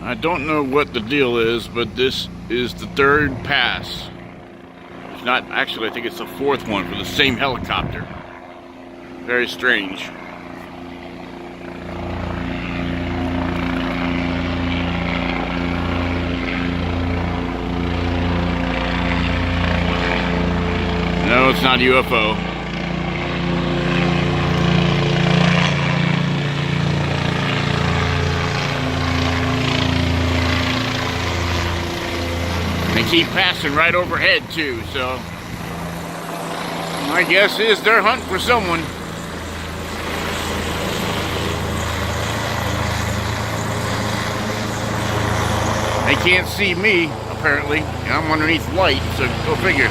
I don't know what the deal is, but this is the third pass. It's not, actually, I think it's the fourth one for the same helicopter. Very strange. No, it's not a UFO. They keep passing right overhead too, so my guess is they're hunting for someone. They can't see me, apparently. I'm underneath light, so go figure.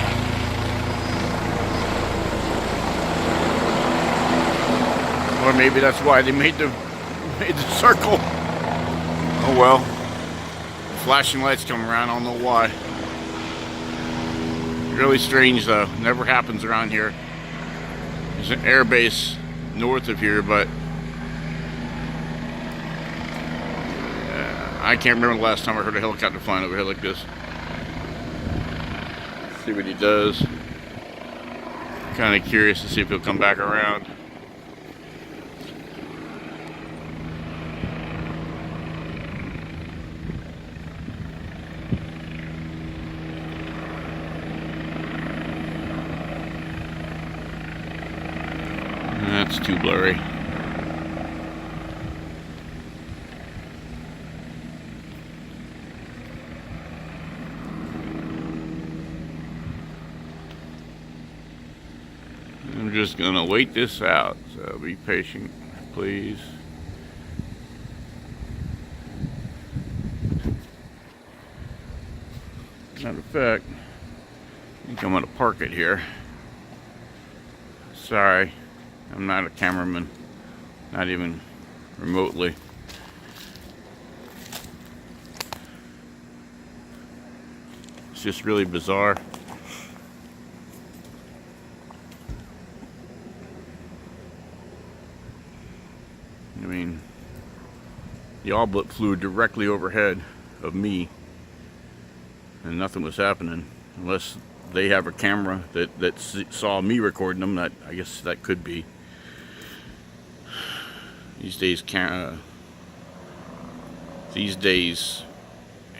Or maybe that's why they made the circle. Oh well. Flashing lights come around, I don't know why. Really strange though, never happens around here. There's an air base north of here, but I can't remember the last time I heard a helicopter flying over here like this. Let's see what he does. Kind of curious to see if he'll come back around. That's too blurry. I'm just gonna wait this out, so be patient, please. Matter of fact, I think I'm gonna park it here. Sorry. I'm not a cameraman, not even remotely. It's just really bizarre. I mean, the all-blip flew directly overhead of me, and nothing was happening, unless they have a camera that saw me recording them. That, I guess that could be. These days,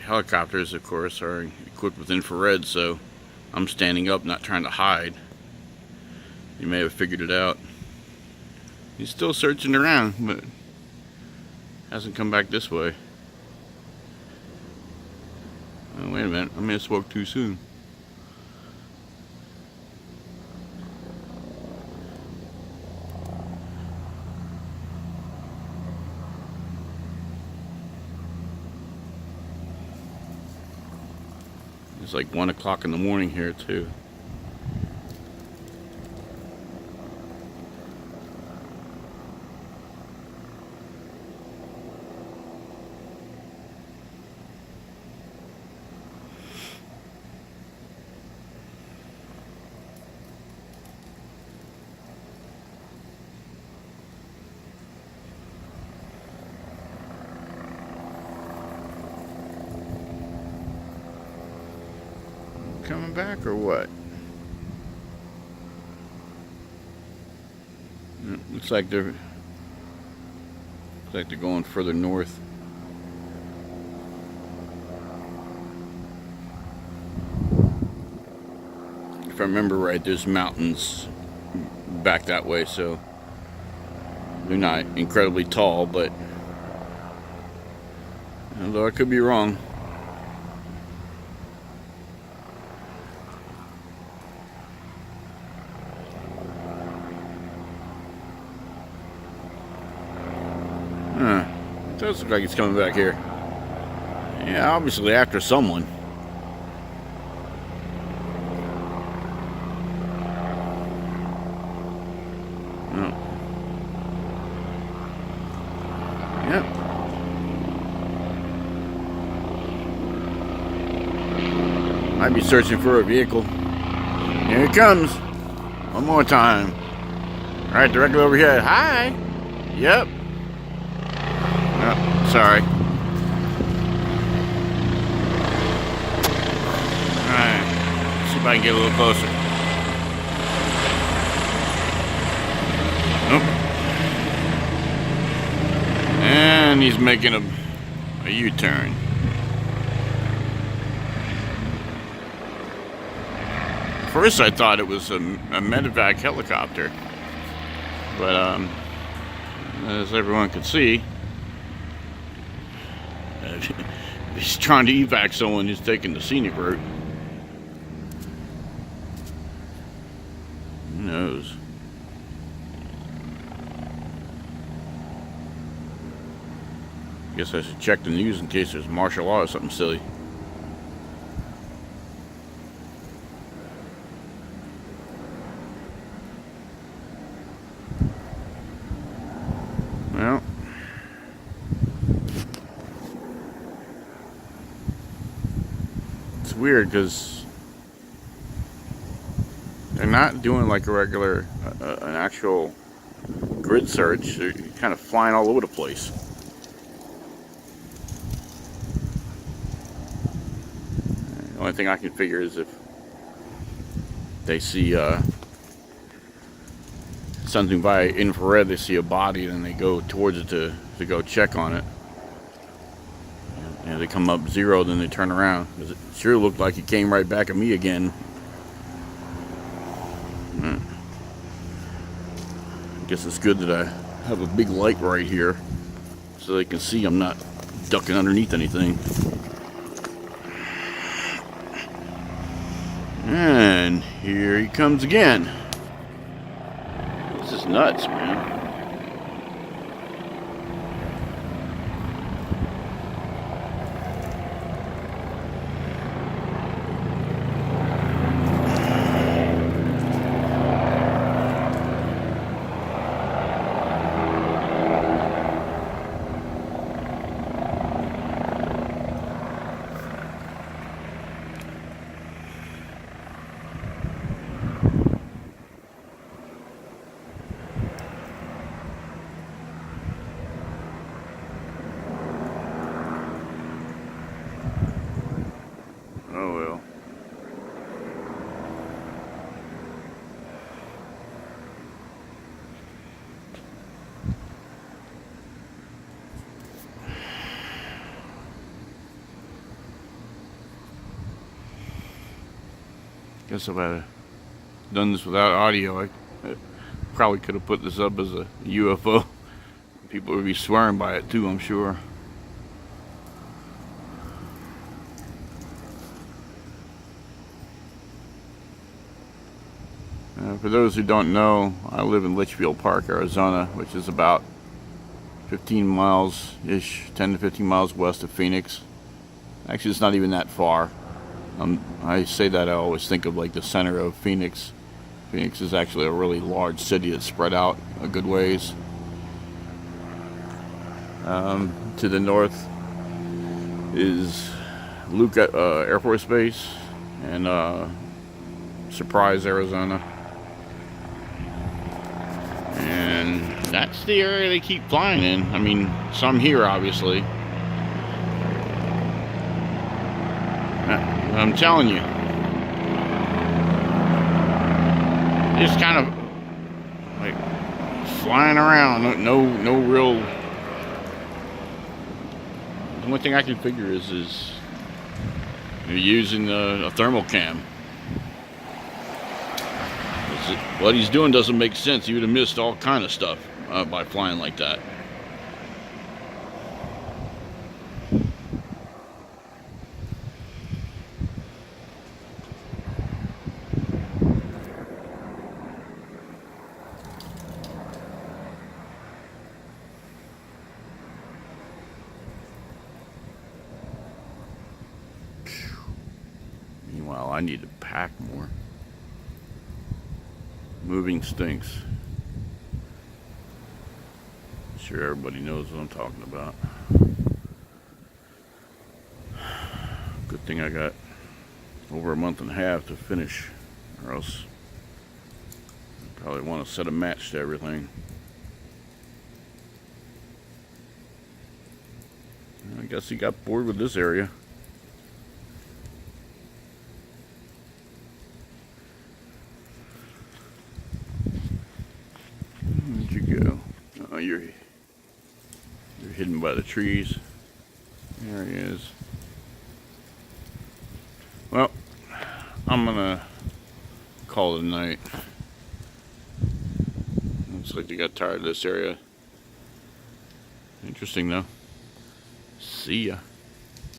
helicopters, of course, are equipped with infrared, so I'm standing up, not trying to hide. You may have figured it out. He's still searching around, but hasn't come back this way. Oh, wait a minute, I may have spoke too soon. It's like 1 o'clock in the morning here too. Coming back or what? Looks like they're going further north. If I remember right, there's mountains back that way, so they're not incredibly tall, but although I could be wrong. It does look like it's coming back here. Yeah, obviously after someone. Oh. Yep. Might be searching for a vehicle. Here it comes. One more time. Right directly overhead. Hi. Yep. Oh, sorry. see if I can get a little closer. Nope. And he's making a U-turn. First I thought it was a medevac helicopter, but as everyone could see, he's trying to evac someone who's taking the scenic route. Who knows? Guess I should check the news in case there's martial law or something silly. Well, it's weird because they're not doing like a regular, an actual grid search. They're kind of flying all over the place. The only thing I can figure is if they see something by infrared, they see a body, then they go towards it to go check on it. And they come up zero, then they turn around. Because it sure looked like it came right back at me again. I guess it's good that I have a big light right here so they can see I'm not ducking underneath anything. And here he comes again. This is nuts, man. Oh well. Guess if I had done this without audio, I probably could have put this up as a UFO. People would be swearing by it too, I'm sure. For those who don't know, I live in Litchfield Park, Arizona, which is about 15 miles-ish, 10 to 15 miles west of Phoenix. Actually, it's not even that far. I say that, I always think of like the center of Phoenix. Phoenix is actually a really large city that's spread out a good ways. To the north is Luke Air Force Base and Surprise, Arizona. And that's the area they keep flying in. I mean, some here, obviously. I'm telling you. Just kind of like flying around. No real. The only thing I can figure is you're using a thermal cam. What he's doing doesn't make sense. He would have missed all kind of stuff by flying like that. Meanwhile, I need to pack more. Moving stinks. Sure, everybody knows what I'm talking about. Good thing I got over a month and a half to finish, or else I probably want to set a match to everything. I guess he got bored with this area. you're hidden by the trees. There he is. Well, I'm gonna call it a night. Looks like they got tired of this area. Interesting though. See ya.